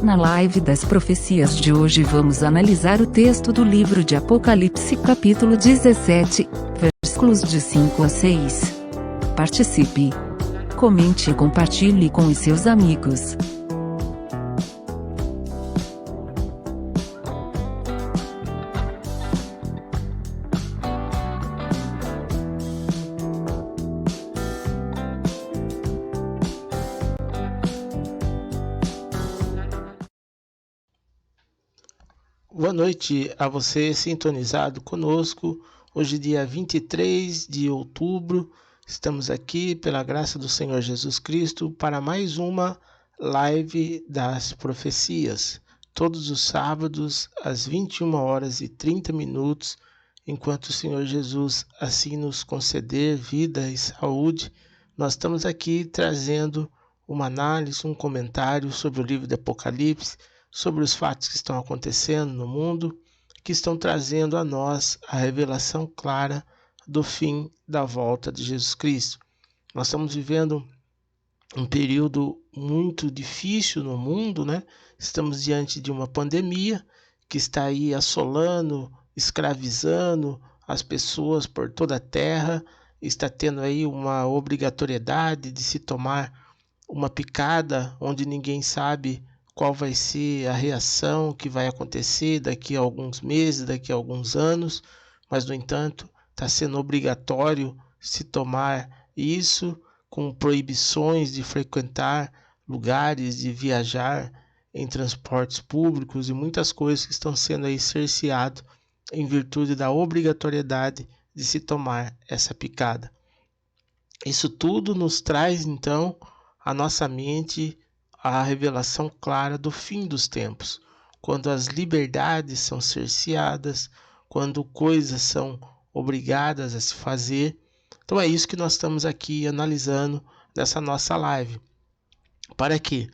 Na live das profecias de hoje vamos analisar o texto do livro de Apocalipse, capítulo 17, versículos de 5 a 6. Participe, comente e compartilhe com os seus amigos. Boa noite a você sintonizado conosco. Hoje, dia 23 de outubro, estamos aqui pela graça do Senhor Jesus Cristo para mais uma live das profecias. Todos os sábados, às 21h30, enquanto o Senhor Jesus assim nos conceder vida e saúde, nós estamos aqui trazendo uma análise, um comentário sobre o livro de Apocalipse, sobre os fatos que estão acontecendo no mundo, que estão trazendo a nós a revelação clara do fim da volta de Jesus Cristo. Nós estamos vivendo um período muito difícil no mundo, né? Estamos diante de uma pandemia que está aí assolando, escravizando as pessoas por toda a terra. Está tendo aí uma obrigatoriedade de se tomar uma picada onde ninguém sabe qual vai ser a reação que vai acontecer daqui a alguns meses, daqui a alguns anos, mas, no entanto, está sendo obrigatório se tomar isso, com proibições de frequentar lugares, de viajar em transportes públicos e muitas coisas que estão sendo aí cerceadas em virtude da obrigatoriedade de se tomar essa picada. Isso tudo nos traz, então, à nossa mente a revelação clara do fim dos tempos, quando as liberdades são cerceadas, quando coisas são obrigadas a se fazer. Então é isso que nós estamos aqui analisando nessa nossa live. Para quê?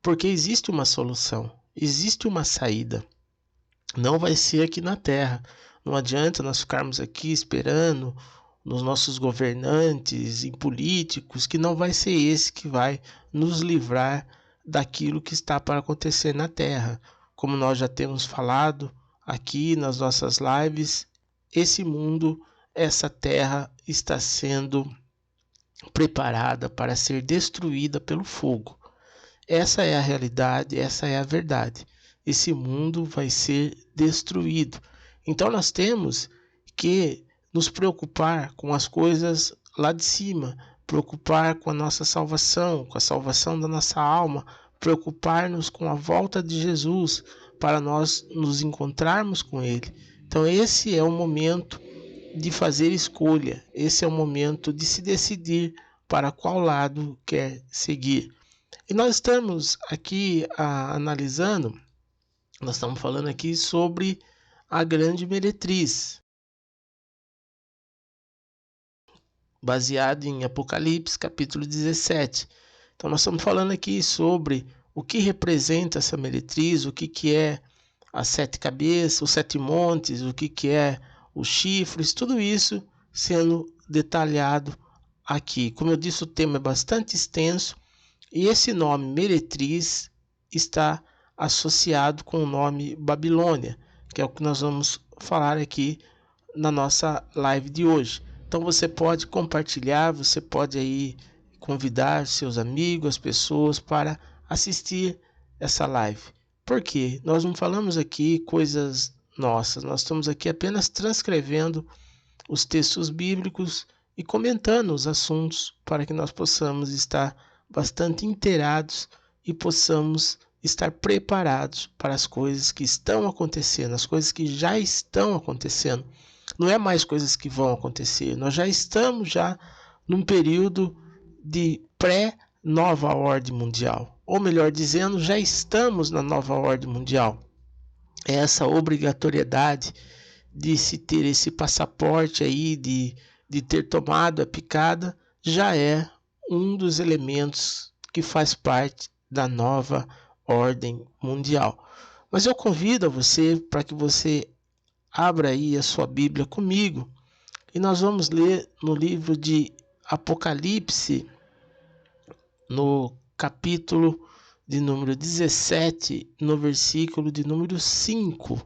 Porque existe uma solução, existe uma saída. Não vai ser aqui na Terra. Não adianta nós ficarmos aqui esperando nos nossos governantes e políticos, que não vai ser esse que vai nos livrar daquilo que está para acontecer na Terra. Como nós já temos falado aqui nas nossas lives, esse mundo, essa Terra está sendo preparada para ser destruída pelo fogo. Essa é a realidade, essa é a verdade. Esse mundo vai ser destruído. Então nós temos que nos preocupar com as coisas lá de cima, preocupar com a nossa salvação, com a salvação da nossa alma, preocupar-nos com a volta de Jesus para nós nos encontrarmos com Ele. Então esse é o momento de fazer escolha, esse é o momento de se decidir para qual lado quer seguir. E nós estamos aqui analisando, nós estamos falando aqui sobre a grande meretriz, baseado em Apocalipse, capítulo 17. Então nós estamos falando aqui sobre o que representa essa meretriz, o que é as 7 cabeças, os 7 montes, o que é os chifres, tudo isso sendo detalhado aqui. Como eu disse, o tema é bastante extenso e esse nome meretriz está associado com o nome Babilônia, que é o que nós vamos falar aqui na nossa live de hoje. Então você pode compartilhar, você pode aí convidar seus amigos, as pessoas para assistir essa live. Por quê? Nós não falamos aqui coisas nossas, nós estamos aqui apenas transcrevendo os textos bíblicos e comentando os assuntos para que nós possamos estar bastante inteirados e possamos estar preparados para as coisas que estão acontecendo, as coisas que já estão acontecendo. Não é mais coisas que vão acontecer, nós já estamos num período de pré-nova ordem mundial, ou melhor dizendo, já estamos na nova ordem mundial. Essa obrigatoriedade de se ter esse passaporte aí, de ter tomado a picada, já é um dos elementos que faz parte da nova ordem mundial. Mas eu convido a você para que você abra aí a sua Bíblia comigo e nós vamos ler no livro de Apocalipse, no capítulo de número 17, no versículo de número 5.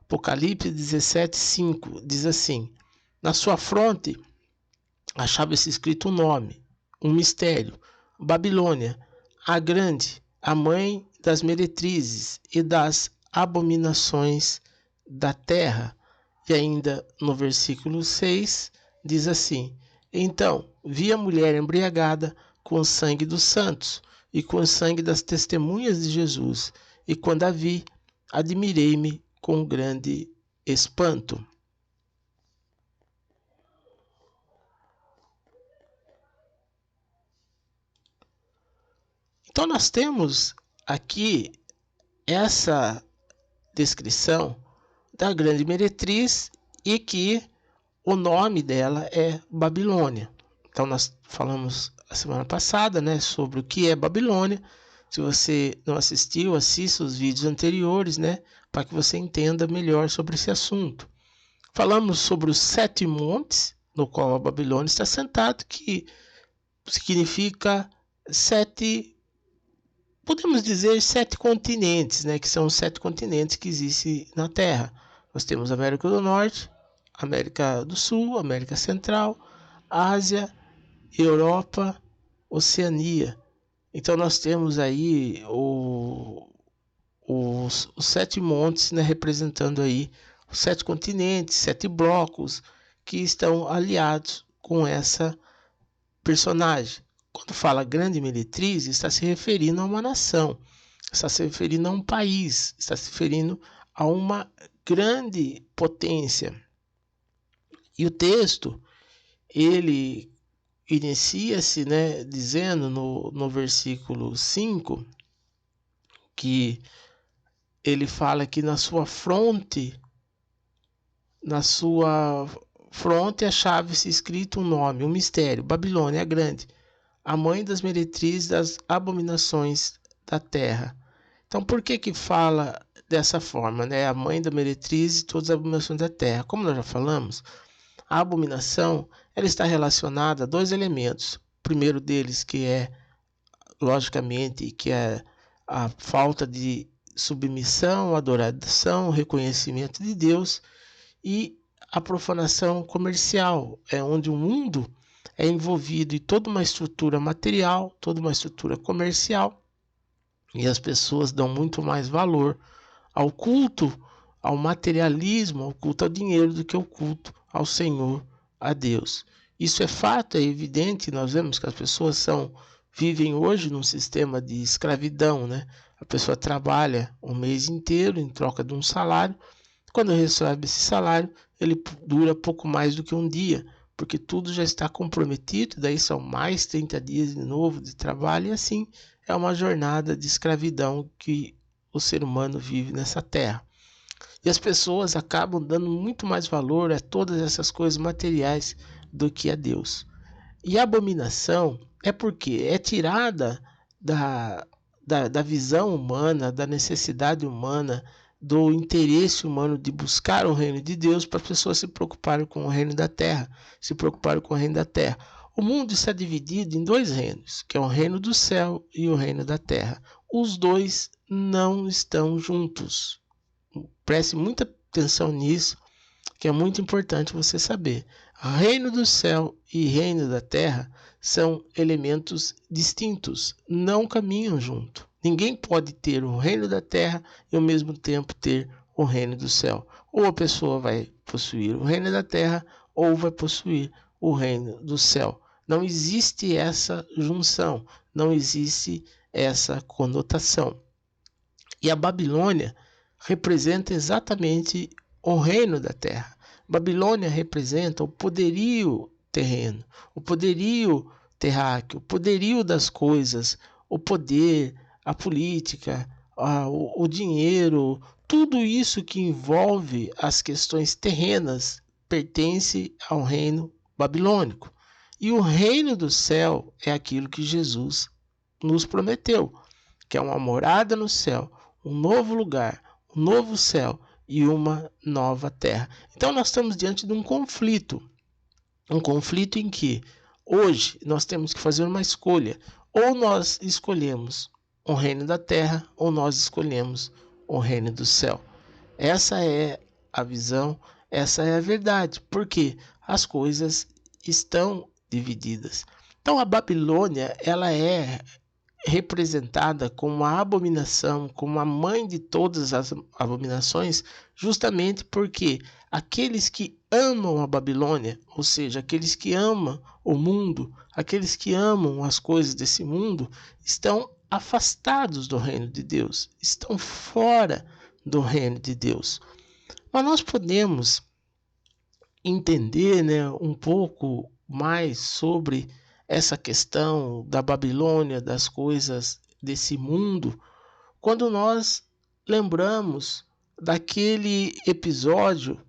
Apocalipse 17, 5, diz assim: na sua fronte achava-se escrito um nome, um mistério: Babilônia, a grande, a mãe das meretrizes e das abominações da terra. E ainda no versículo 6 diz assim: então vi a mulher embriagada com o sangue dos santos e com o sangue das testemunhas de Jesus, e quando a vi, admirei-me com grande espanto. Então nós temos aqui essa descrição da grande meretriz e que o nome dela é Babilônia. Então nós falamos a semana passada, né, sobre o que é Babilônia. Se você não assistiu, assista os vídeos anteriores, né, para que você entenda melhor sobre esse assunto. Falamos sobre os 7 montes no qual a Babilônia está sentada, que significa 7, podemos dizer 7 continentes, né, que são os 7 continentes que existem na Terra. Nós temos América do Norte, América do Sul, América Central, Ásia, Europa, Oceania. Então nós temos aí os 7 montes, né, representando aí os 7 continentes, 7 blocos que estão aliados com essa personagem. Quando fala grande meretriz, está se referindo a uma nação, está se referindo a um país, está se referindo a uma grande potência. E o texto, ele inicia-se, né, dizendo no versículo 5, que ele fala que na sua fronte achava-se escrito um nome, um mistério: Babilônia, a grande, a mãe das meretrizes das abominações da terra. Então, por que fala dessa forma, né? A mãe da meretriz e todas as abominações da terra. Como nós já falamos, a abominação, ela está relacionada a 2 elementos. O primeiro deles, que é, logicamente, que é a falta de submissão, adoração, reconhecimento de Deus, e a profanação comercial, é onde o mundo é envolvido em toda uma estrutura material, toda uma estrutura comercial, e as pessoas dão muito mais valor ao culto, ao materialismo, ao culto ao dinheiro, do que ao culto ao Senhor, a Deus. Isso é fato, é evidente. Nós vemos que as pessoas vivem hoje num sistema de escravidão, né? A pessoa trabalha um mês inteiro em troca de um salário. Quando recebe esse salário, ele dura pouco mais do que um dia, porque tudo já está comprometido. Daí são mais 30 dias de novo de trabalho, e assim é uma jornada de escravidão que o ser humano vive nessa terra. E as pessoas acabam dando muito mais valor a todas essas coisas materiais do que a Deus. E a abominação é porque é tirada da visão humana, da necessidade humana, do interesse humano de buscar o reino de Deus, para as pessoas se preocuparem com o reino da terra, O mundo está dividido em 2 reinos, que é o reino do céu e o reino da terra. Os 2 não estão juntos. Preste muita atenção nisso, que é muito importante você saber. Reino do céu e reino da terra são elementos distintos, não caminham junto. Ninguém pode ter o reino da terra e ao mesmo tempo ter o reino do céu. Ou a pessoa vai possuir o reino da terra ou vai possuir o reino do céu. Não existe essa junção, não existe essa conotação. E a Babilônia representa exatamente o reino da terra. Babilônia representa o poderio terreno, o poderio terráqueo, o poderio das coisas, o poder, a política, o dinheiro, tudo isso que envolve as questões terrenas pertence ao reino babilônico. E o reino do céu é aquilo que Jesus nos prometeu, que é uma morada no céu, um novo lugar, um novo céu e uma nova terra. Então nós estamos diante de um conflito em que hoje nós temos que fazer uma escolha. Ou nós escolhemos o reino da terra ou nós escolhemos o reino do céu. Essa é a visão, essa é a verdade, porque as coisas estão divididas. Então a Babilônia, ela é representada como a abominação, como a mãe de todas as abominações, justamente porque aqueles que amam a Babilônia, ou seja, aqueles que amam o mundo, aqueles que amam as coisas desse mundo, estão afastados do reino de Deus, estão fora do reino de Deus. Mas nós podemos entender, um pouco mais sobre essa questão da Babilônia, das coisas desse mundo, quando nós lembramos daquele episódio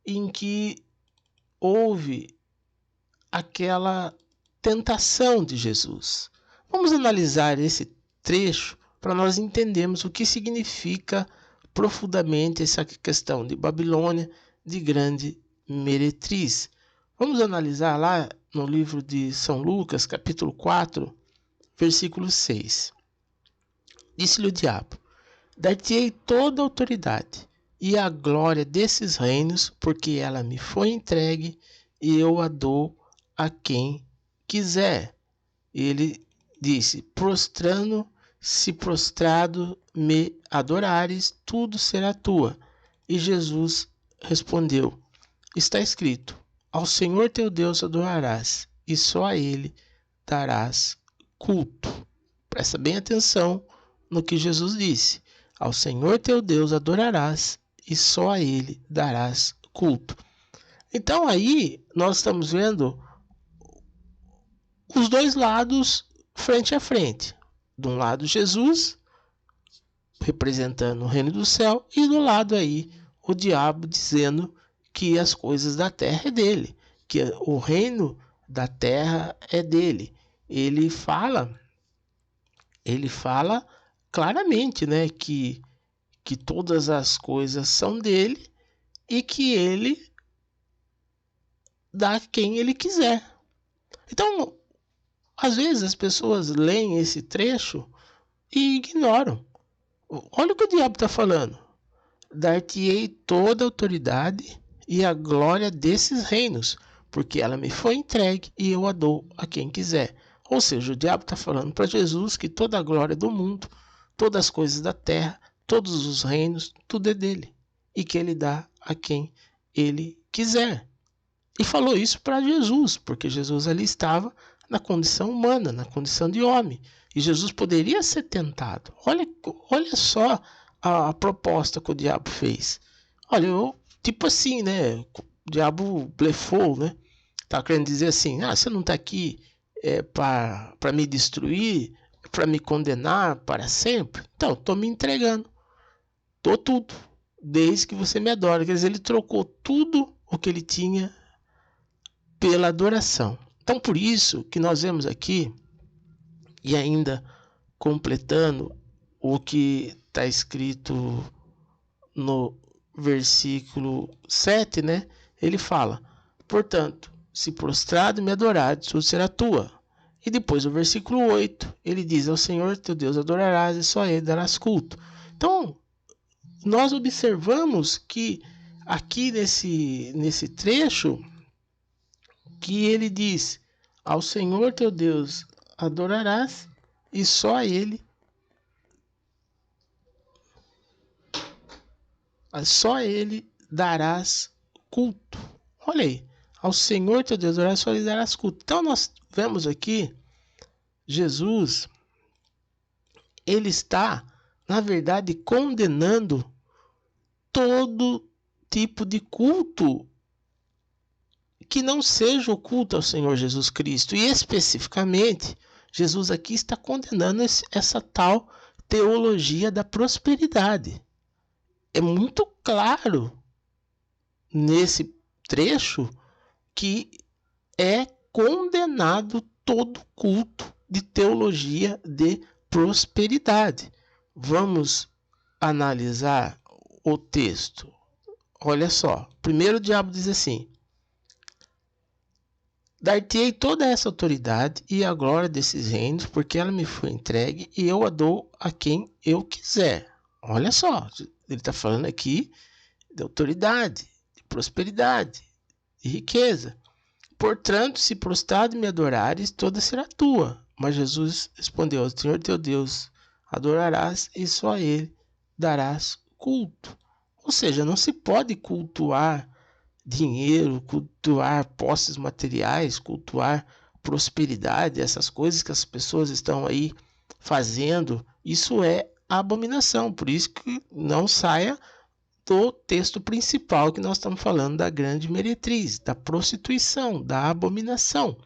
em que houve aquela tentação de Jesus. Vamos analisar esse trecho para nós entendermos o que significa profundamente essa questão de Babilônia, de grande meretriz. Vamos analisar lá no livro de São Lucas, capítulo 4, versículo 6. Disse-lhe o diabo: dar-te-ei toda a autoridade e a glória desses reinos, porque ela me foi entregue e eu a dou a quem quiser. Ele disse: se prostrado me adorares, tudo será tua. E Jesus respondeu: está escrito: ao Senhor teu Deus adorarás, e só a Ele darás culto. Presta bem atenção no que Jesus disse: ao Senhor teu Deus adorarás, e só a Ele darás culto. Então aí nós estamos vendo os dois lados frente a frente. De um lado Jesus, representando o reino do céu, e do lado aí o diabo dizendo que as coisas da terra é dele, que o reino da terra é dele. Ele fala claramente, que todas as coisas são dele e que ele dá a quem ele quiser. Então, às vezes as pessoas leem esse trecho e ignoram. Olha o que o diabo está falando: dar-te-ei toda a autoridade e a glória desses reinos, porque ela me foi entregue e eu a dou a quem quiser. Ou seja, o diabo está falando para Jesus que toda a glória do mundo, todas as coisas da terra, todos os reinos, tudo é dele, e que ele dá a quem ele quiser. E falou isso para Jesus, porque Jesus ali estava na condição humana, na condição de homem, e Jesus poderia ser tentado. Olha só a proposta que o diabo fez. Olha, tipo assim, o diabo blefou, tá querendo dizer assim: você não está aqui para me destruir, para me condenar para sempre? Então, estou me entregando, dou tudo, desde que você me adore. Quer dizer, ele trocou tudo o que ele tinha pela adoração. Então, por isso que nós vemos aqui, e ainda completando o que está escrito no versículo 7, ele fala: portanto, se prostrado me adorares, tudo será tua. E depois o versículo 8, ele diz: ao Senhor teu Deus adorarás, e só a Ele darás culto. Então, nós observamos que aqui nesse trecho, que ele diz: ao Senhor teu Deus adorarás, e só a Ele darás culto. Olha aí, ao Senhor teu Deus adorarás, só a Ele darás culto. Então nós vemos aqui Jesus, ele está, na verdade, condenando todo tipo de culto que não seja o culto ao Senhor Jesus Cristo. E especificamente, Jesus aqui está condenando essa tal teologia da prosperidade. É muito claro nesse trecho que é condenado todo culto de teologia de prosperidade. Vamos analisar o texto. Olha só, primeiro o diabo diz assim: Dar-te-ei toda essa autoridade e a glória desses reinos, porque ela me foi entregue e eu a dou a quem eu quiser. Olha só, ele está falando aqui de autoridade, de prosperidade, de riqueza. Portanto, se prostrado me adorares, toda será tua. Mas Jesus respondeu: ao Senhor teu Deus adorarás e só a ele darás culto. Ou seja, não se pode cultuar dinheiro, cultuar posses materiais, cultuar prosperidade, essas coisas que as pessoas estão aí fazendo. Isso é abominação. Por isso que não saia do texto principal que nós estamos falando, da grande meretriz, da prostituição, da abominação.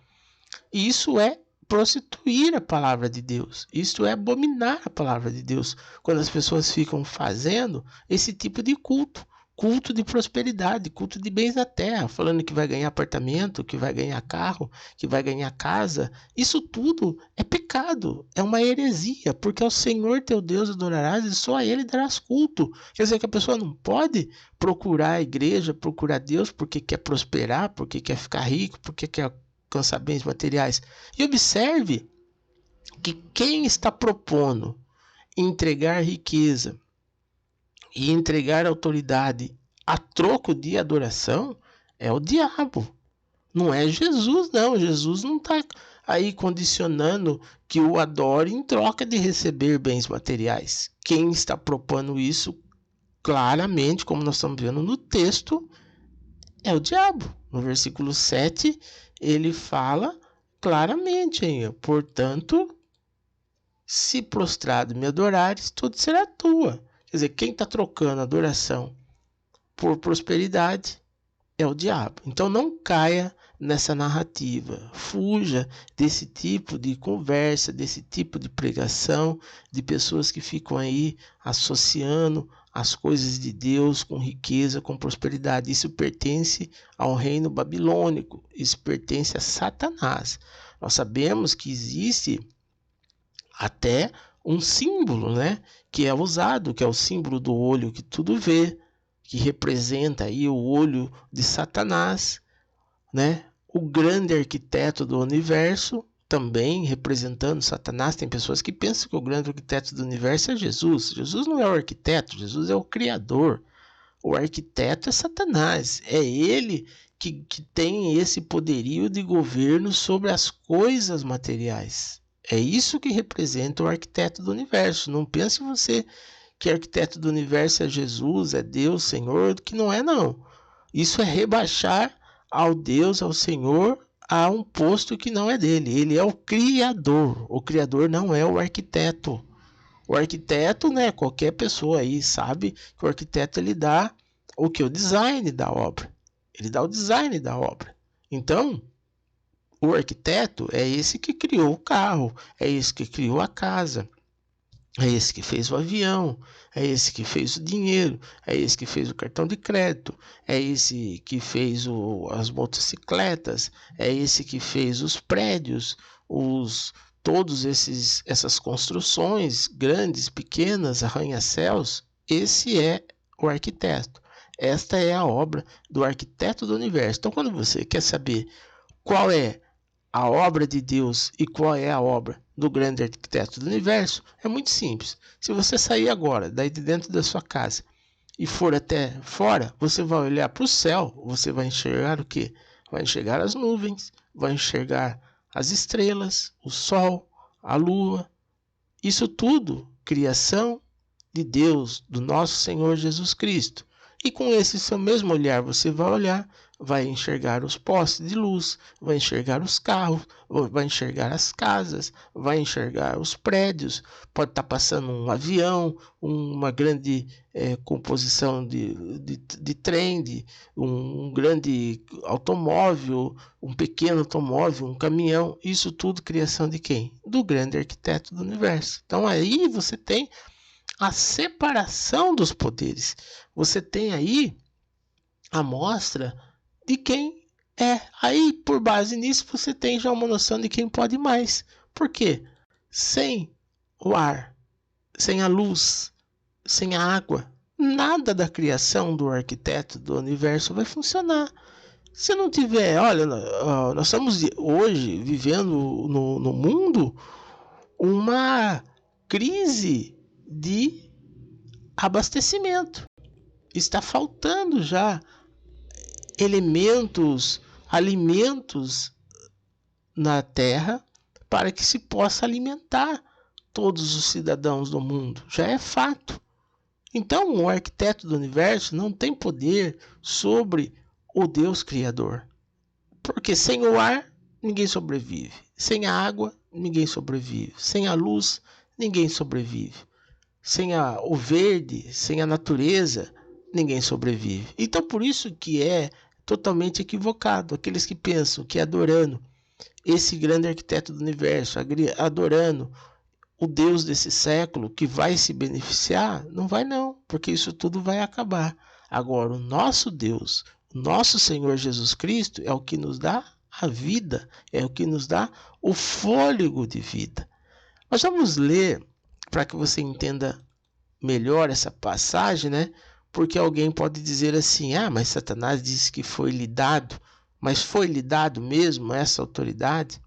E isso é prostituir a palavra de Deus. Isso é abominar a palavra de Deus. Quando as pessoas ficam fazendo esse tipo de culto. Culto de prosperidade, culto de bens da terra, falando que vai ganhar apartamento, que vai ganhar carro, que vai ganhar casa. Isso tudo é pecado, é uma heresia, porque ao Senhor teu Deus adorarás e só a Ele darás culto. Quer dizer que a pessoa não pode procurar a igreja, procurar Deus porque quer prosperar, porque quer ficar rico, porque quer alcançar bens materiais. E observe que quem está propondo entregar riqueza e entregar autoridade a troco de adoração é o diabo. Não é Jesus, não. Jesus não está aí condicionando que o adore em troca de receber bens materiais. Quem está propondo isso claramente, como nós estamos vendo no texto, é o diabo. No versículo 7, ele fala claramente, hein? Portanto, se prostrado me adorares, tudo será tua. Quer dizer, quem está trocando adoração por prosperidade é o diabo. Então não caia nessa narrativa. Fuja desse tipo de conversa, desse tipo de pregação, de pessoas que ficam aí associando as coisas de Deus com riqueza, com prosperidade. Isso pertence ao reino babilônico. Isso pertence a Satanás. Nós sabemos que existe até um símbolo, né, que é usado, que é o símbolo do olho que tudo vê, que representa aí o olho de Satanás, né? O grande arquiteto do universo, também representando Satanás. Tem pessoas que pensam que o grande arquiteto do universo é Jesus. Jesus não é o arquiteto, Jesus é o criador. O arquiteto é Satanás, é ele que tem esse poderio de governo sobre as coisas materiais. É isso que representa o arquiteto do universo. Não pense você que o arquiteto do universo é Jesus, é Deus, Senhor, que não é, não. Isso é rebaixar ao Deus, ao Senhor, a um posto que não é dele. Ele é o Criador. O Criador não é o arquiteto. O arquiteto, né, qualquer pessoa aí sabe que o arquiteto ele dá o que? O design da obra. Ele dá o design da obra. Então, o arquiteto é esse que criou o carro, é esse que criou a casa, é esse que fez o avião, é esse que fez o dinheiro, é esse que fez o cartão de crédito, é esse que fez as motocicletas, é esse que fez os prédios, todos essas construções grandes, pequenas, arranha-céus. Esse é o arquiteto. Esta é a obra do arquiteto do universo. Então, quando você quer saber qual é a obra de Deus e qual é a obra do grande arquiteto do universo, é muito simples. Se você sair agora, daí de dentro da sua casa, e for até fora, você vai olhar para o céu, você vai enxergar o quê? Vai enxergar as nuvens, vai enxergar as estrelas, o sol, a lua. Isso tudo, criação de Deus, do nosso Senhor Jesus Cristo. E com esse seu mesmo olhar, você vai olhar, vai enxergar os postes de luz, vai enxergar os carros, vai enxergar as casas, vai enxergar os prédios, pode estar passando um avião, uma grande composição de trem, um grande automóvel, um pequeno automóvel, um caminhão. Isso tudo criação de quem? Do grande arquiteto do universo. Então aí você tem a separação dos poderes. Você tem aí a mostra de quem é. Aí, por base nisso, você tem já uma noção de quem pode mais. Por quê? Sem o ar, sem a luz, sem a água, nada da criação do arquiteto do universo vai funcionar. Se não tiver, olha, nós estamos hoje vivendo no mundo uma crise de abastecimento. Está faltando já elementos, alimentos na terra para que se possa alimentar todos os cidadãos do mundo. Já é fato. Então, o arquiteto do universo não tem poder sobre o Deus Criador. Porque sem o ar, ninguém sobrevive. Sem a água, ninguém sobrevive. Sem a luz, ninguém sobrevive. Sem o verde, sem a natureza, ninguém sobrevive. Então, por isso que é totalmente equivocado aqueles que pensam que adorando esse grande arquiteto do universo, adorando o Deus desse século que vai se beneficiar, não vai não, porque isso tudo vai acabar. Agora, o nosso Deus, o nosso Senhor Jesus Cristo é o que nos dá a vida, é o que nos dá o fôlego de vida. Nós vamos ler, para que você entenda melhor essa passagem, né? Porque alguém pode dizer assim, mas Satanás disse que foi lhe dado, mas foi lhe dado mesmo essa autoridade?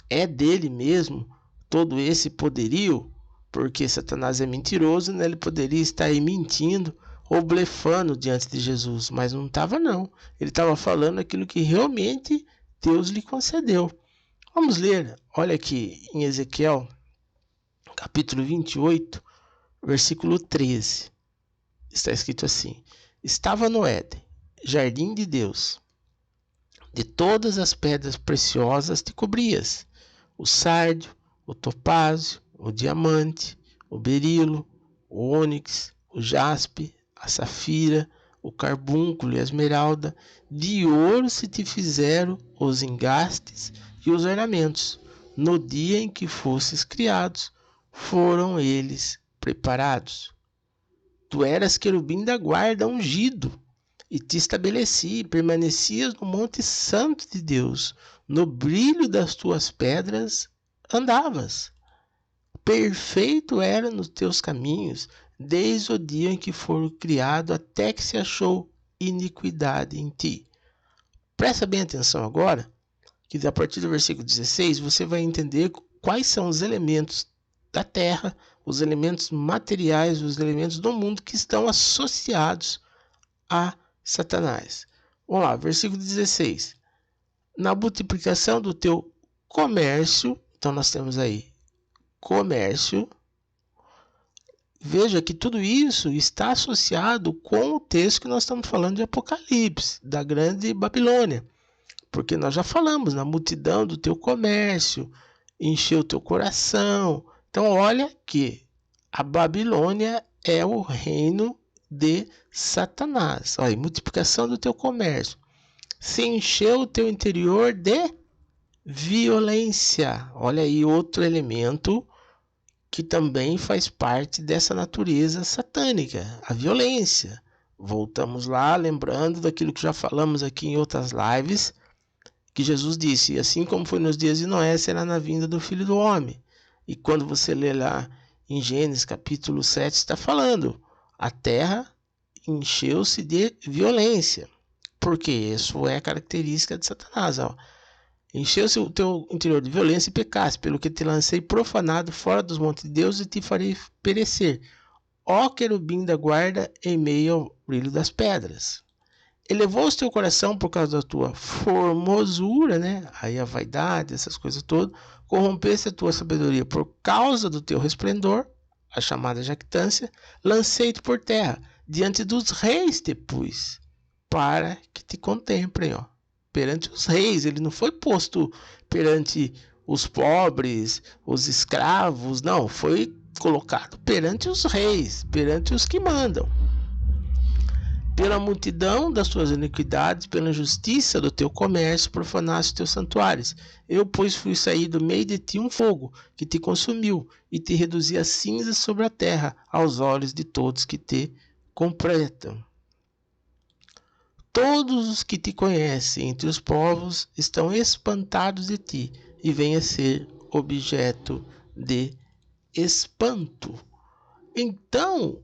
É dele mesmo todo esse poderio? Porque Satanás é mentiroso, né? Ele poderia estar aí mentindo ou blefando diante de Jesus, mas não estava não. Ele estava falando aquilo que realmente Deus lhe concedeu. Vamos ler, olha aqui em Ezequiel, capítulo 28, versículo 13. Está escrito assim: estava no Éden, jardim de Deus. De todas as pedras preciosas te cobrias: o sárdio, o topázio, o diamante, o berilo, o ônix, o jaspe, a safira, o carbúnculo e a esmeralda. De ouro se te fizeram os engastes e os ornamentos. No dia em que fosses criados, foram eles preparados. Tu eras querubim da guarda ungido, e te estabeleci, e permanecias no monte santo de Deus. No brilho das tuas pedras andavas. Perfeito era nos teus caminhos, desde o dia em que foram criado, até que se achou iniquidade em ti. Presta bem atenção agora, que a partir do versículo 16 você vai entender quais são os elementos da terra, os elementos materiais, os elementos do mundo que estão associados a Satanás. Vamos lá, versículo 16. Na multiplicação do teu comércio, então nós temos aí comércio. Veja que tudo isso está associado com o texto que nós estamos falando de Apocalipse, da grande Babilônia. Porque nós já falamos, na multidão do teu comércio, encheu o teu coração. Então olha que a Babilônia é o reino de Satanás. Olha, multiplicação do teu comércio. Se encheu o teu interior de violência. Olha aí outro elemento que também faz parte dessa natureza satânica, a violência. Voltamos lá, lembrando daquilo que já falamos aqui em outras lives, que Jesus disse, assim como foi nos dias de Noé, será na vinda do Filho do Homem. E quando você lê lá em Gênesis capítulo 7, está falando, a terra encheu-se de violência. Porque isso é característica de Satanás. Encheu-se o teu interior de violência e pecaste, pelo que te lancei profanado fora dos montes de Deus e te farei perecer. Ó querubim da guarda em meio ao brilho das pedras. Elevou-se teu coração por causa da tua formosura, né? Aí a vaidade, essas coisas todas. Corrompeste a tua sabedoria por causa do teu resplendor, a chamada jactância. Lancei-te por terra, diante dos reis te pus, para que te contemplem, ó. Perante os reis, ele não foi posto perante os pobres, os escravos, não, foi colocado perante os reis, perante os que mandam. Pela multidão das tuas iniquidades, pela injustiça do teu comércio, profanaste os teus santuários. Eu, pois, fui sair do meio de ti um fogo, que te consumiu, e te reduzi a cinzas sobre a terra, aos olhos de todos que te compreendam. Todos os que te conhecem entre os povos estão espantados de ti, e vêm a ser objeto de espanto. Então,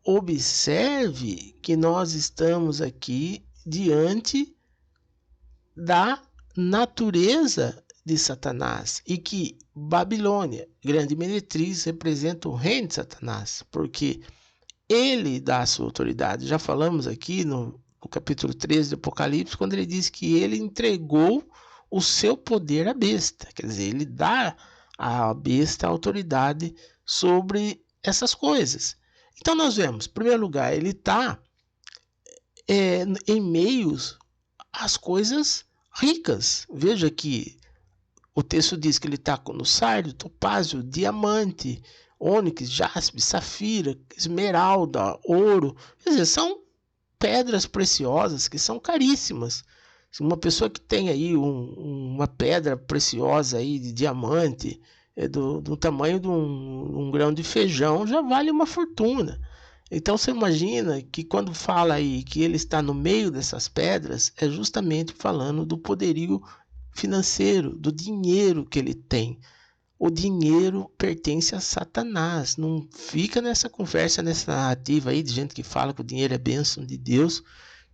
observe que nós estamos aqui diante da natureza de Satanás, e que Babilônia, grande meretriz, representa o reino de Satanás, porque ele dá a sua autoridade. Já falamos aqui no capítulo 13 do Apocalipse, quando ele diz que ele entregou o seu poder à besta. Quer dizer, ele dá à besta a autoridade sobre essas coisas. Então nós vemos, em primeiro lugar, ele está em meios às coisas ricas. Veja que o texto diz que ele está no sardio, topázio, diamante, ônix, jaspe, safira, esmeralda, ouro. Quer dizer, são pedras preciosas que são caríssimas. Uma pessoa que tem aí uma pedra preciosa aí de diamante, do tamanho de um grão de feijão, já vale uma fortuna. Então você imagina que quando fala aí que ele está no meio dessas pedras, é justamente falando do poderio financeiro, do dinheiro que ele tem. O dinheiro pertence a Satanás. Não fica nessa conversa, nessa narrativa aí de gente que fala que o dinheiro é bênção de Deus,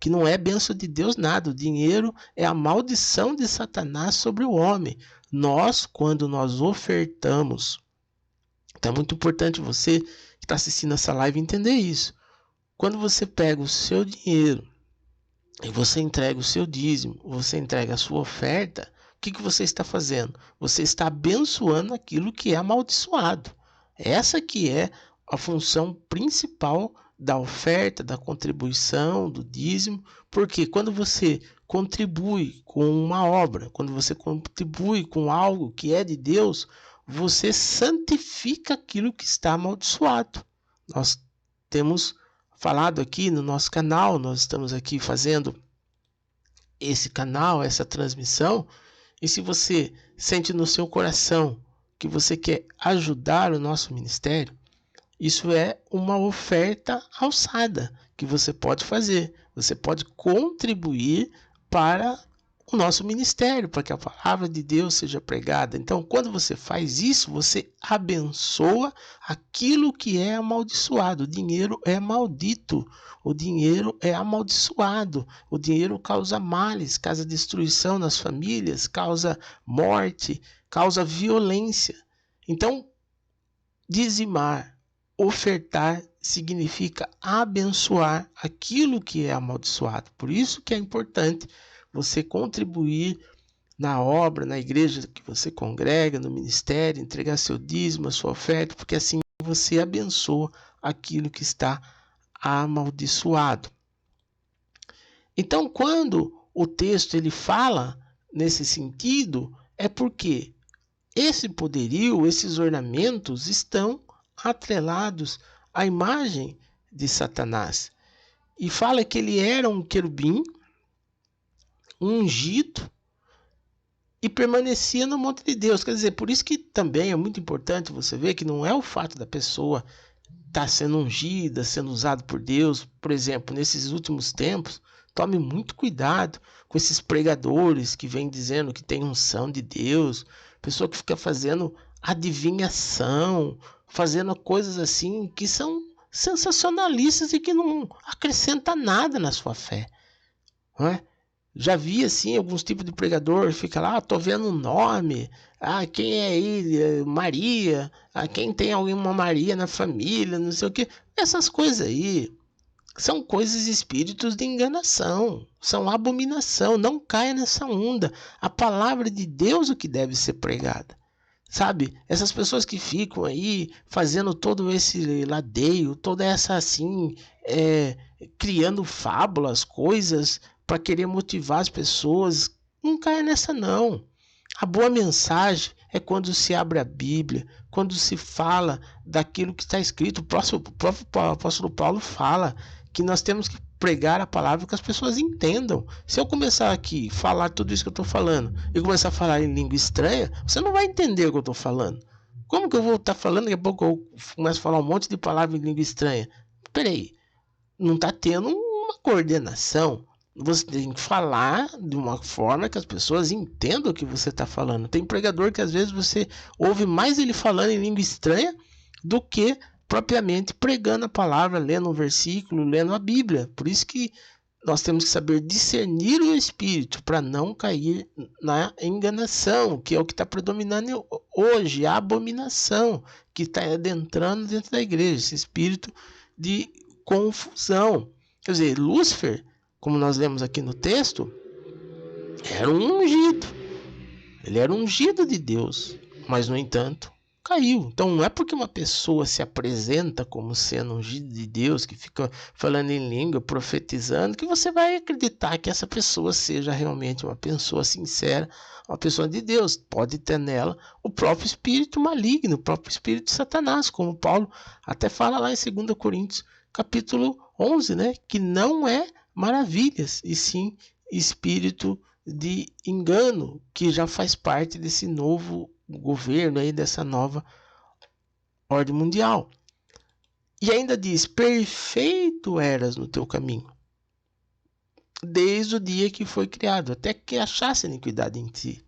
que não é bênção de Deus nada. O dinheiro é a maldição de Satanás sobre o homem. Quando nós ofertamos, então é muito importante você que está assistindo essa live entender isso. Quando você pega o seu dinheiro e você entrega o seu dízimo, você entrega a sua oferta, o que você está fazendo? Você está abençoando aquilo que é amaldiçoado. Essa que é a função principal da oferta, da contribuição, do dízimo, porque quando você contribui com uma obra, quando você contribui com algo que é de Deus, você santifica aquilo que está amaldiçoado. Nós temos falado aqui no nosso canal, nós estamos aqui fazendo esse canal, essa transmissão, e se você sente no seu coração que você quer ajudar o nosso ministério, isso é uma oferta alçada que você pode fazer. Você pode contribuir para o nosso ministério, para que a palavra de Deus seja pregada. Então, quando você faz isso, você abençoa aquilo que é amaldiçoado. O dinheiro é maldito, o dinheiro é amaldiçoado, o dinheiro causa males, causa destruição nas famílias, causa morte, causa violência. Então, dizimar, ofertar, significa abençoar aquilo que é amaldiçoado. Por isso que é importante você contribuir na obra, na igreja que você congrega, no ministério, entregar seu dízimo, a sua oferta, porque assim você abençoa aquilo que está amaldiçoado. Então, quando o texto ele fala nesse sentido, é porque esse poderio, esses ornamentos estão atrelados à imagem de Satanás. E fala que ele era um querubim ungido e permanecia no monte de Deus. Quer dizer, por isso que também é muito importante você ver que não é o fato da pessoa estar sendo ungida, sendo usado por Deus. Por exemplo, nesses últimos tempos, tome muito cuidado com esses pregadores que vêm dizendo que tem unção de Deus, pessoa que fica fazendo adivinhação, fazendo coisas assim que são sensacionalistas e que não acrescenta nada na sua fé, não é? Já vi assim alguns tipos de pregador, fica lá, tô vendo um nome, quem é aí? Maria, quem tem alguma Maria na família, não sei o que. Essas coisas aí são coisas, espíritos de enganação, são abominação, não caia nessa onda. A palavra de Deus é o que deve ser pregada. Sabe, essas pessoas que ficam aí fazendo todo esse ladeio, toda essa assim, criando fábulas, coisas para querer motivar as pessoas, não caia nessa não. A boa mensagem é quando se abre a Bíblia, quando se fala daquilo que está escrito. O próprio apóstolo Paulo fala que nós temos que pregar a palavra que as pessoas entendam. Se eu começar aqui a falar tudo isso que eu estou falando e começar a falar em língua estranha, você não vai entender o que eu estou falando. Como que eu vou estar falando? Daqui a pouco eu começo a falar um monte de palavras em língua estranha. Peraí, não está tendo uma coordenação. Você tem que falar de uma forma que as pessoas entendam o que você está falando. Tem pregador que às vezes você ouve mais ele falando em língua estranha do que propriamente pregando a palavra, lendo um versículo, lendo a Bíblia. Por isso que nós temos que saber discernir o espírito para não cair na enganação, que é o que está predominando hoje, a abominação que está adentrando dentro da igreja, esse espírito de confusão. Quer dizer, Lúcifer, como nós lemos aqui no texto, era um ungido. Ele era ungido de Deus, mas, no entanto, caiu. Então, não é porque uma pessoa se apresenta como sendo ungido de Deus, que fica falando em língua, profetizando, que você vai acreditar que essa pessoa seja realmente uma pessoa sincera, uma pessoa de Deus. Pode ter nela o próprio espírito maligno, o próprio espírito de Satanás, como Paulo até fala lá em 2 Coríntios, capítulo 11, né? Que não é maravilhas, e sim espírito de engano, que já faz parte desse novo governo aí, dessa nova ordem mundial. E ainda diz: perfeito eras no teu caminho, desde o dia que foi criado, até que achasse iniquidade em ti.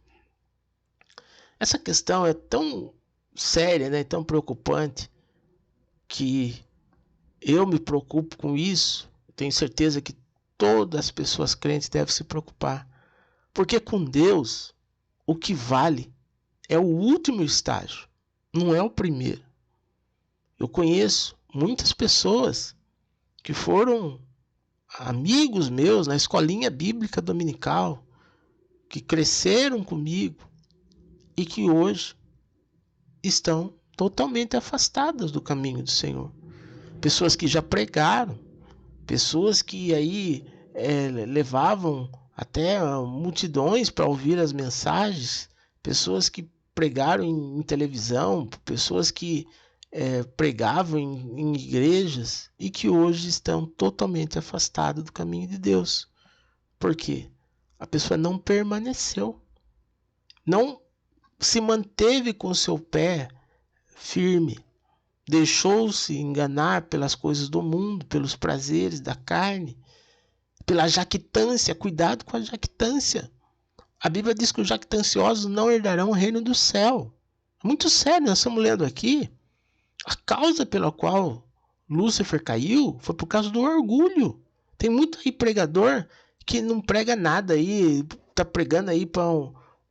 Essa questão é tão séria, né, tão preocupante, que eu me preocupo com isso. Tenho certeza que todas as pessoas crentes devem se preocupar, porque com Deus o que vale é o último estágio, não é o primeiro. Eu conheço muitas pessoas que foram amigos meus na escolinha bíblica dominical, que cresceram comigo e que hoje estão totalmente afastadas do caminho do Senhor. Pessoas que já pregaram, pessoas que aí levavam até multidões para ouvir as mensagens, pessoas que pregaram em televisão, pessoas que pregavam em igrejas e que hoje estão totalmente afastadas do caminho de Deus. Por quê? A pessoa não permaneceu, não se manteve com seu pé firme, deixou-se enganar pelas coisas do mundo, pelos prazeres da carne, pela jactância. Cuidado com a jactância. A Bíblia diz que os jactanciosos não herdarão o reino do céu. É muito sério, nós estamos lendo aqui. A causa pela qual Lúcifer caiu foi por causa do orgulho. Tem muito aí pregador que não prega nada aí, está pregando aí para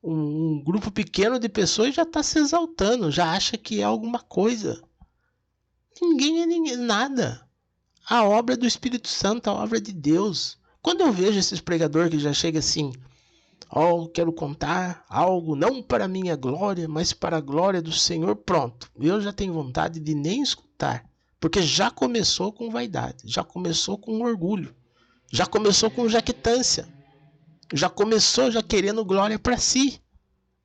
um grupo pequeno de pessoas e já está se exaltando, já acha que é alguma coisa. Ninguém é ninguém, nada. A obra é do Espírito Santo, a obra de Deus. Quando eu vejo esses pregadores que já chegam assim: quero contar algo não para a minha glória, mas para a glória do Senhor, pronto. Eu já tenho vontade de nem escutar, porque já começou com vaidade, já começou com orgulho, já começou com jactância, já começou já querendo glória para si.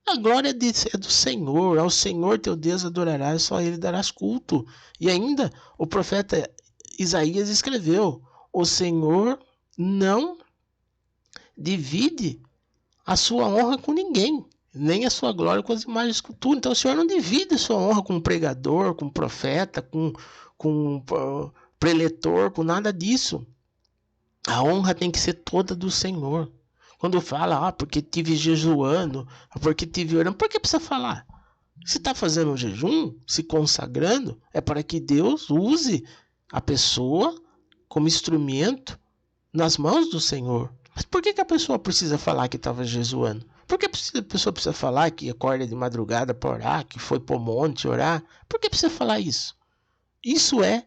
A glória é do Senhor, ao Senhor teu Deus adorarás, só a Ele darás culto. E ainda o profeta Isaías escreveu: o Senhor não divide a sua honra com ninguém, nem a sua glória com as imagens de escultura. Então o Senhor não divide a sua honra com um pregador, com um profeta, com um preletor, com nada disso. A honra tem que ser toda do Senhor. Quando fala, porque tive jejuando, porque tive orando, por que precisa falar? Se está fazendo um jejum, se consagrando, é para que Deus use a pessoa como instrumento nas mãos do Senhor. Mas por que a pessoa precisa falar que estava jejuando? Por que a pessoa precisa falar que acorda de madrugada para orar, que foi para o monte orar? Por que precisa falar isso? Isso é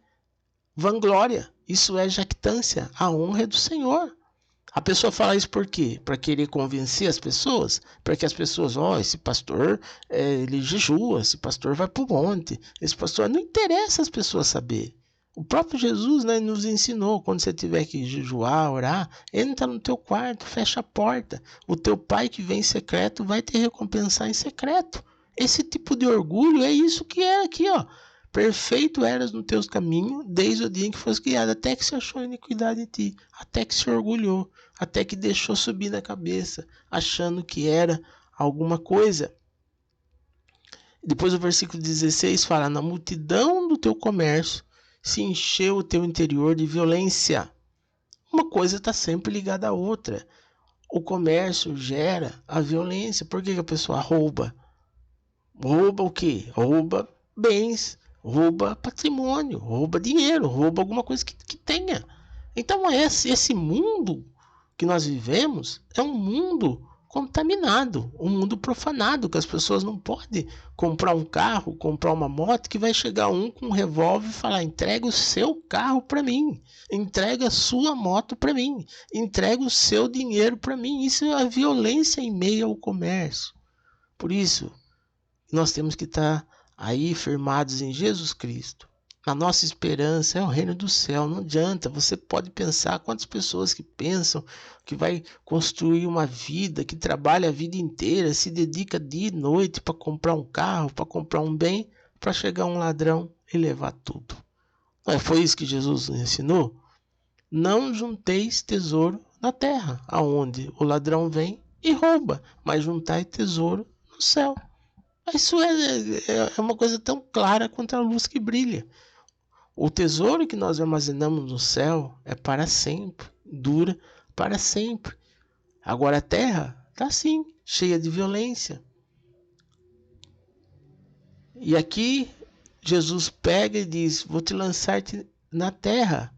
vanglória, isso é jactância. A honra é do Senhor. A pessoa fala isso por quê? Para querer convencer as pessoas? Para que as pessoas, esse pastor, ele jejua, esse pastor vai para o monte, esse pastor... Não interessa as pessoas saber. O próprio Jesus, né, nos ensinou: quando você tiver que jejuar, orar, entra no teu quarto, fecha a porta. O teu pai que vem em secreto vai te recompensar em secreto. Esse tipo de orgulho é isso que é aqui, ó. Perfeito eras no teus caminhos, desde o dia em que foste criado, até que se achou iniquidade em ti, até que se orgulhou, até que deixou subir na cabeça, achando que era alguma coisa. Depois o versículo 16 fala: na multidão do teu comércio se encheu o teu interior de violência. Uma coisa está sempre ligada à outra. O comércio gera a violência. Por que a pessoa rouba? Rouba o quê? Rouba bens, rouba patrimônio, rouba dinheiro, rouba alguma coisa que tenha. Então esse mundo que nós vivemos é um mundo contaminado, um mundo profanado, que as pessoas não podem comprar um carro, comprar uma moto, que vai chegar um com um revólver e falar: entrega o seu carro para mim, entrega a sua moto para mim, entrega o seu dinheiro para mim. Isso é a violência em meio ao comércio. Por isso, nós temos que estar aí firmados em Jesus Cristo. A nossa esperança é o reino do céu. Não adianta, você pode pensar quantas pessoas que pensam que vai construir uma vida, que trabalha a vida inteira, se dedica dia e noite para comprar um carro, para comprar um bem, para chegar um ladrão e levar tudo. Não foi isso que Jesus ensinou? Não junteis tesouro na terra, aonde o ladrão vem e rouba, mas juntai tesouro no céu. Isso é uma coisa tão clara quanto a luz que brilha. O tesouro que nós armazenamos no céu é para sempre, dura para sempre. Agora a terra está assim, cheia de violência. E aqui Jesus pega e diz: vou te lançar-te na terra.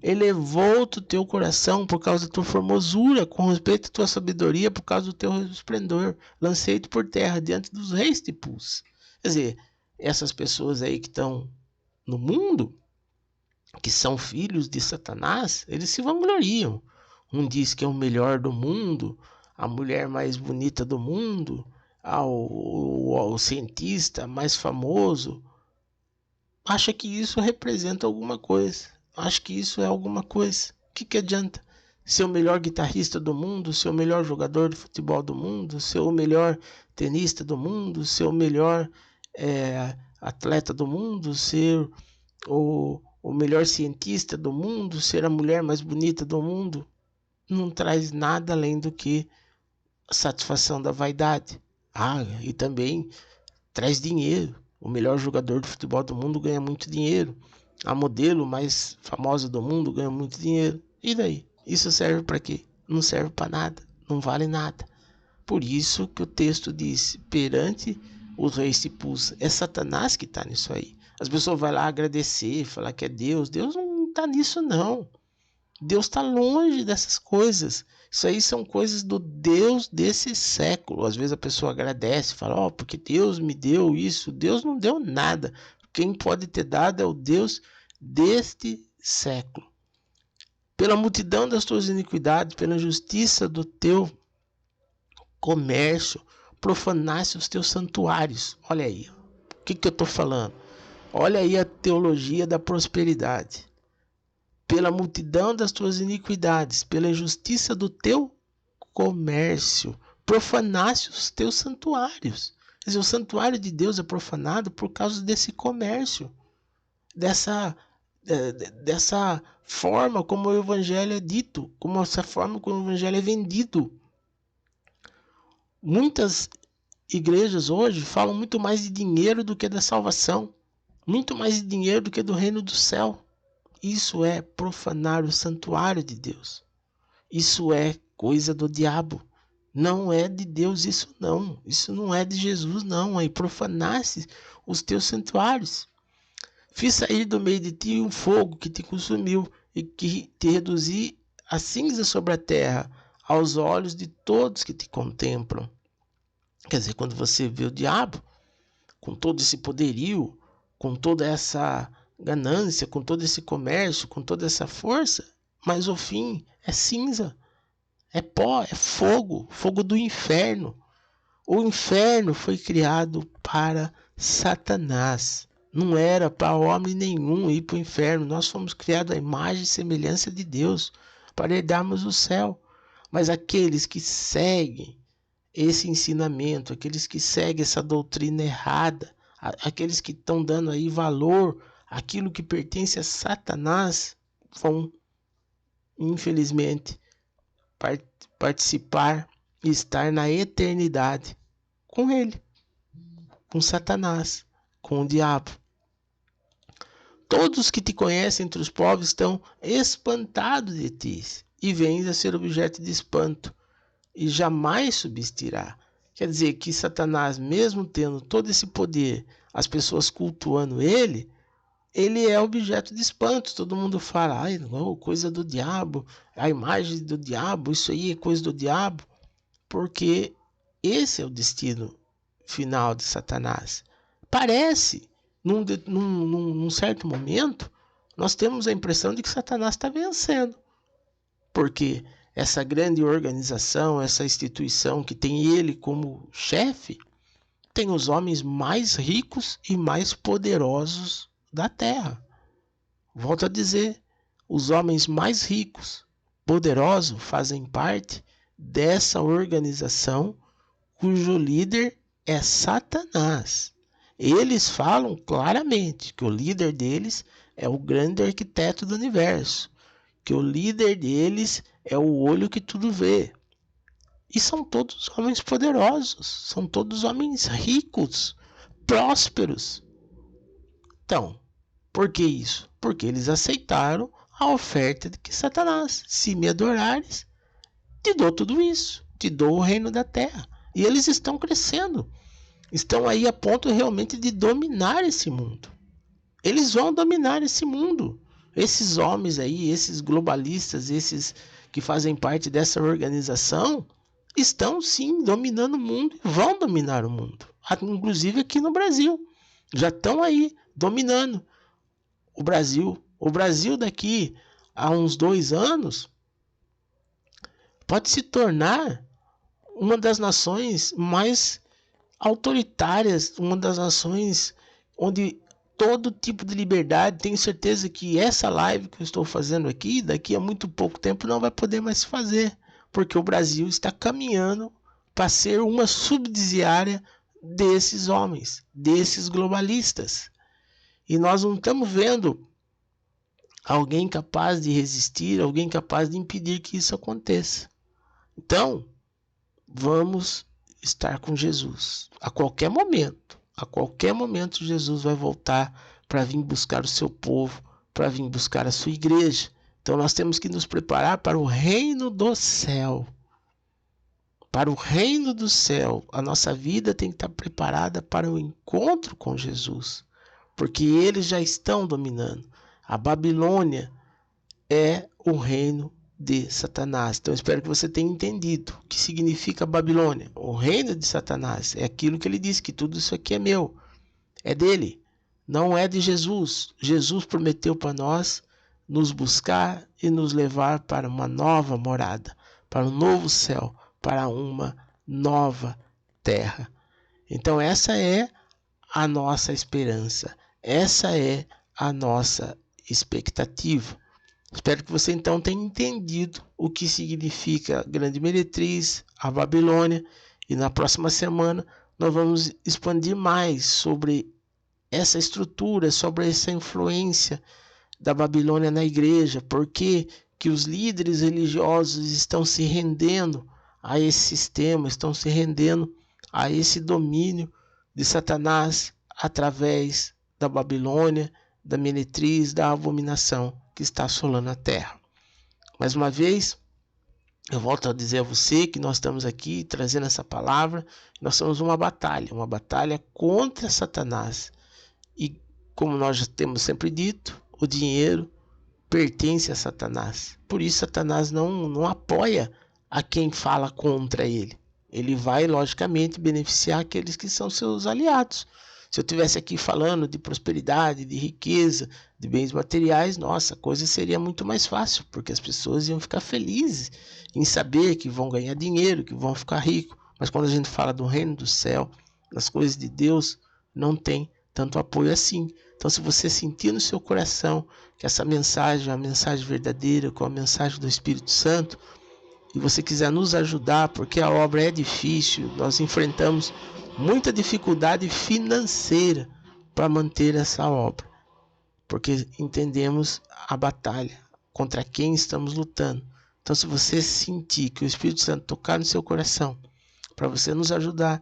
Elevou-te o teu coração por causa da tua formosura, com respeito à tua sabedoria, por causa do teu esplendor. Lancei-te por terra, diante dos reis te pus. Quer dizer, essas pessoas aí que estão no mundo, que são filhos de Satanás, eles se vangloriam. Um diz que é o melhor do mundo, a mulher mais bonita do mundo, o cientista mais famoso. Acha que isso representa alguma coisa. Acha que isso é alguma coisa. O que adianta? Ser o melhor guitarrista do mundo, ser o melhor jogador de futebol do mundo, ser o melhor tenista do mundo, ser o melhor atleta do mundo, ser o melhor cientista do mundo, ser a mulher mais bonita do mundo, não traz nada além do que a satisfação da vaidade. E também traz dinheiro. O melhor jogador de futebol do mundo ganha muito dinheiro. A modelo mais famosa do mundo ganha muito dinheiro. E daí? Isso serve para quê? Não serve para nada. Não vale nada. Por isso que o texto diz: perante os reis te pus. É Satanás que está nisso aí. As pessoas vão lá agradecer, falar que é Deus. Deus não está nisso, não. Deus está longe dessas coisas. Isso aí são coisas do Deus desse século. Às vezes a pessoa agradece, fala: porque Deus me deu isso. Deus não deu nada. Quem pode ter dado é o Deus deste século. Pela multidão das tuas iniquidades, pela injustiça do teu comércio, profanaste os teus santuários. Olha aí, o que eu estou falando? Olha aí a teologia da prosperidade. Pela multidão das tuas iniquidades, pela injustiça do teu comércio, profanaste os teus santuários. Quer dizer, o santuário de Deus é profanado por causa desse comércio, dessa forma como o evangelho é dito, como essa forma como o evangelho é vendido. Muitas igrejas hoje falam muito mais de dinheiro do que da salvação, muito mais de dinheiro do que do reino do céu. Isso é profanar o santuário de Deus. Isso é coisa do diabo. Não é de Deus isso não. Isso não é de Jesus não. Aí profanaste os teus santuários. Fiz sair do meio de ti um fogo que te consumiu e que te reduzi a cinza sobre a terra, aos olhos de todos que te contemplam. Quer dizer, quando você vê o diabo, com todo esse poderio, com toda essa ganância, com todo esse comércio, com toda essa força, mas o fim é cinza, é pó, é fogo, fogo do inferno. O inferno foi criado para Satanás. Não era para homem nenhum ir para o inferno. Nós fomos criados à imagem e semelhança de Deus para herdarmos o céu. Mas aqueles que seguem esse ensinamento, aqueles que seguem essa doutrina errada, aqueles que estão dando aí valor àquilo que pertence a Satanás, vão, infelizmente, participar e estar na eternidade com ele, com Satanás, com o diabo. Todos que te conhecem entre os povos estão espantados de ti e vens a ser objeto de espanto e jamais subsistirá. Quer dizer que Satanás, mesmo tendo todo esse poder, as pessoas cultuando ele, ele é objeto de espanto. Todo mundo fala, ai, não, coisa do diabo, a imagem do diabo, isso aí é coisa do diabo, porque esse é o destino final de Satanás. Parece, num certo momento, nós temos a impressão de que Satanás está vencendo, porque essa grande organização, essa instituição que tem ele como chefe, tem os homens mais ricos e mais poderosos da terra. Volto a dizer, os homens mais ricos, poderosos, fazem parte dessa organização cujo líder é Satanás. Eles falam claramente que o líder deles é o grande arquiteto do universo, que o líder deles é o olho que tudo vê. E são todos homens poderosos, são todos homens ricos, prósperos. Então, por que isso? Porque eles aceitaram a oferta de que Satanás, se me adorares, te dou tudo isso, te dou o reino da terra. E eles estão crescendo, estão aí a ponto realmente de dominar esse mundo. Eles vão dominar esse mundo. Esses homens aí, esses globalistas, esses que fazem parte dessa organização, estão sim dominando o mundo e vão dominar o mundo. Inclusive aqui no Brasil. Já estão aí dominando o Brasil. O Brasil daqui a uns 2 anos pode se tornar uma das nações mais autoritárias, uma das nações onde todo tipo de liberdade, tenho certeza que essa live que eu estou fazendo aqui, daqui a muito pouco tempo não vai poder mais se fazer, porque o Brasil está caminhando para ser uma subsidiária desses homens, desses globalistas. E nós não estamos vendo alguém capaz de resistir, alguém capaz de impedir que isso aconteça. Então, vamos estar com Jesus. A qualquer momento Jesus vai voltar para vir buscar o seu povo, para vir buscar a sua igreja. Então nós temos que nos preparar para o reino do céu. Para o reino do céu, a nossa vida tem que estar preparada para o encontro com Jesus, porque eles já estão dominando. A Babilônia é o reino de Satanás. Então eu espero que você tenha entendido o que significa Babilônia. O reino de Satanás é aquilo que ele diz, que tudo isso aqui é meu, é dele, não é de Jesus. Jesus prometeu para nós nos buscar e nos levar para uma nova morada, para um novo céu, para uma nova terra. Então essa é a nossa esperança, essa é a nossa expectativa. Espero que você então tenha entendido o que significa a grande meretriz, a Babilônia, e na próxima semana nós vamos expandir mais sobre essa estrutura, sobre essa influência da Babilônia na igreja, porque que os líderes religiosos estão se rendendo a esse sistema, estão se rendendo a esse domínio de Satanás através da Babilônia, da meretriz, da abominação que está assolando a terra. Mais uma vez, eu volto a dizer a você que nós estamos aqui trazendo essa palavra. Nós temos uma batalha contra Satanás. E como nós já temos sempre dito, o dinheiro pertence a Satanás. Por isso Satanás não apoia a quem fala contra ele. Ele vai, logicamente, beneficiar aqueles que são seus aliados. Se eu estivesse aqui falando de prosperidade, de riqueza, de bens materiais, nossa, a coisa seria muito mais fácil, porque as pessoas iam ficar felizes em saber que vão ganhar dinheiro, que vão ficar ricos. Mas quando a gente fala do reino do céu, das coisas de Deus, não tem tanto apoio assim. Então, se você sentir no seu coração que essa mensagem é uma mensagem verdadeira, com a mensagem do Espírito Santo, e você quiser nos ajudar, porque a obra é difícil, nós enfrentamos muita dificuldade financeira para manter essa obra, porque entendemos a batalha contra quem estamos lutando. Então, se você sentir que o Espírito Santo tocar no seu coração para você nos ajudar,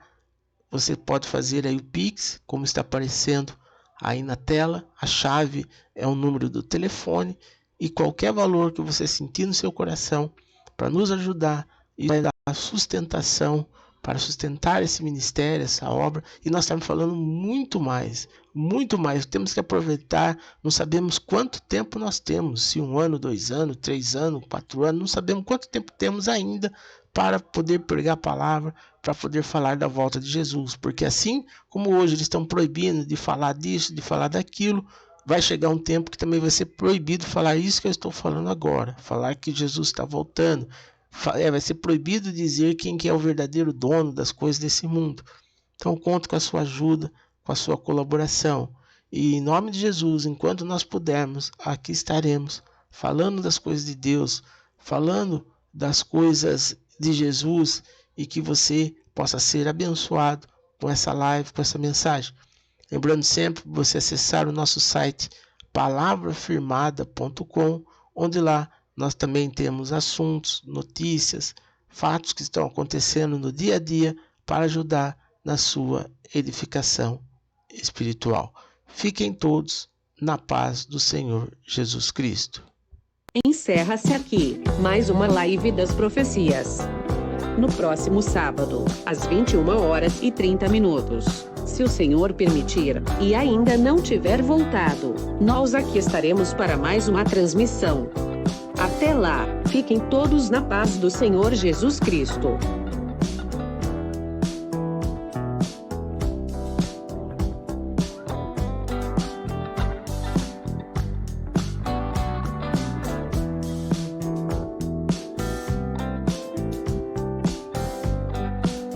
você pode fazer aí o Pix, como está aparecendo aí na tela. A chave é o número do telefone, e qualquer valor que você sentir no seu coração para nos ajudar e vai dar sustentação para sustentar esse ministério, essa obra, e nós estamos falando muito mais, muito mais. Temos que aproveitar, não sabemos quanto tempo nós temos, se 1 ano, 2 anos, 3 anos, 4 anos, não sabemos quanto tempo temos ainda para poder pregar a palavra, para poder falar da volta de Jesus, porque assim como hoje eles estão proibindo de falar disso, de falar daquilo, vai chegar um tempo que também vai ser proibido falar isso que eu estou falando agora, falar que Jesus está voltando. Vai ser proibido dizer quem que é o verdadeiro dono das coisas desse mundo. Então conto com a sua ajuda, com a sua colaboração. E em nome de Jesus, enquanto nós pudermos, aqui estaremos falando das coisas de Deus, falando das coisas de Jesus, e que você possa ser abençoado com essa live, com essa mensagem. Lembrando sempre você acessar o nosso site palavrafirmada.com, onde lá nós também temos assuntos, notícias, fatos que estão acontecendo no dia a dia para ajudar na sua edificação espiritual. Fiquem todos na paz do Senhor Jesus Cristo. Encerra-se aqui mais uma live das profecias. No próximo sábado, às 21h30, se o Senhor permitir, e ainda não tiver voltado, nós aqui estaremos para mais uma transmissão. Até lá, fiquem todos na paz do Senhor Jesus Cristo.